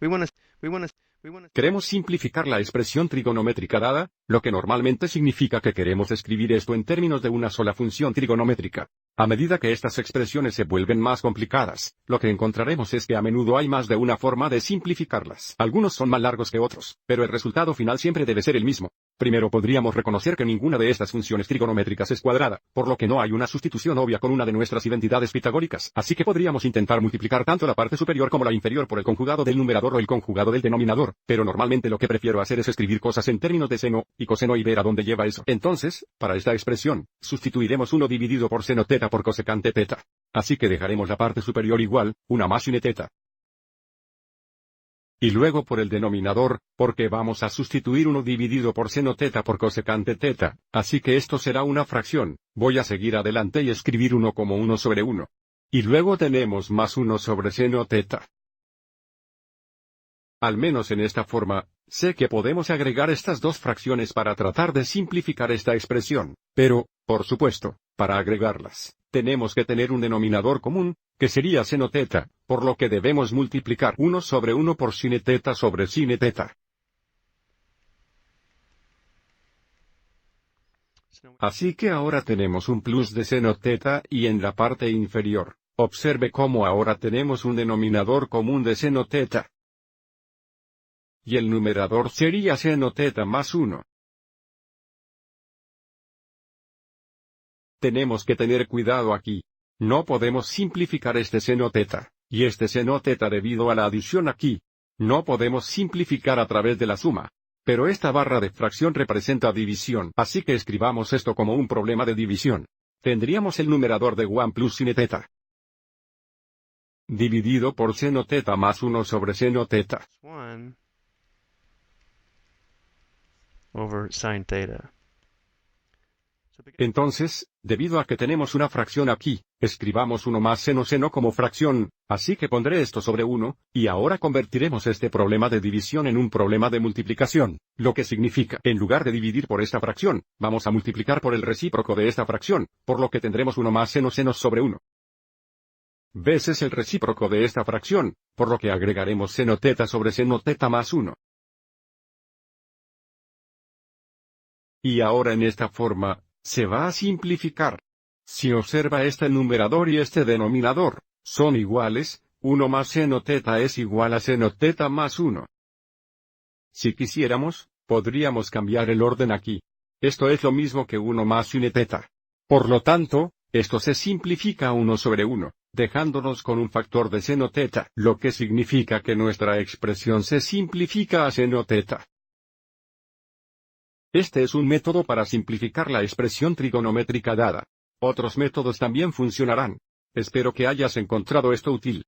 We want to, we want to, we want to. Queremos simplificar la expresión trigonométrica dada, lo que normalmente significa que queremos escribir esto en términos de una sola función trigonométrica. A medida que estas expresiones se vuelven más complicadas, lo que encontraremos es que a menudo hay más de una forma de simplificarlas. Algunos son más largos que otros, pero el resultado final siempre debe ser el mismo. Primero podríamos reconocer que ninguna de estas funciones trigonométricas es cuadrada, por lo que no hay una sustitución obvia con una de nuestras identidades pitagóricas, así que podríamos intentar multiplicar tanto la parte superior como la inferior por el conjugado del numerador o el conjugado del denominador, pero normalmente lo que prefiero hacer es escribir cosas en términos de seno y coseno y ver a dónde lleva eso. Entonces, para esta expresión, sustituiremos 1 dividido por seno teta por cosecante teta. Así que dejaremos la parte superior igual, 1 más sin teta. Y luego por el denominador, porque vamos a sustituir 1 dividido por seno teta por cosecante teta, así que esto será una fracción. Voy a seguir adelante y escribir 1 como 1 sobre 1. Y luego tenemos más 1 sobre seno teta. Al menos en esta forma, sé que podemos agregar estas dos fracciones para tratar de simplificar esta expresión, pero, por supuesto, para agregarlas, tenemos que tener un denominador común, que sería seno teta, por lo que debemos multiplicar 1 sobre 1 por sin teta sobre sin teta. Así que ahora tenemos un plus de seno teta y en la parte inferior, observe cómo ahora tenemos un denominador común de seno teta. Y el numerador sería seno teta más 1. Tenemos que tener cuidado aquí. No podemos simplificar este seno teta, y este seno teta debido a la adición aquí. No podemos simplificar a través de la suma. Pero esta barra de fracción representa división, así que escribamos esto como un problema de división. Tendríamos el numerador de 1 plus sin teta, dividido por seno teta más 1 sobre seno teta. 1 over sine theta. Entonces, debido a que tenemos una fracción aquí, escribamos 1 más seno como fracción, así que pondré esto sobre 1, y ahora convertiremos este problema de división en un problema de multiplicación, lo que significa, en lugar de dividir por esta fracción, vamos a multiplicar por el recíproco de esta fracción, por lo que tendremos 1 más seno sobre 1. Veces el recíproco de esta fracción, por lo que agregaremos seno teta sobre seno teta más 1. Y ahora en esta forma, se va a simplificar. Si observa este numerador y este denominador, son iguales, 1 más seno teta es igual a seno teta más 1. Si quisiéramos, podríamos cambiar el orden aquí. Esto es lo mismo que 1 más sin teta. Por lo tanto, esto se simplifica a 1 sobre 1, dejándonos con un factor de seno teta, lo que significa que nuestra expresión se simplifica a seno teta. Este es un método para simplificar la expresión trigonométrica dada. Otros métodos también funcionarán. Espero que hayas encontrado esto útil.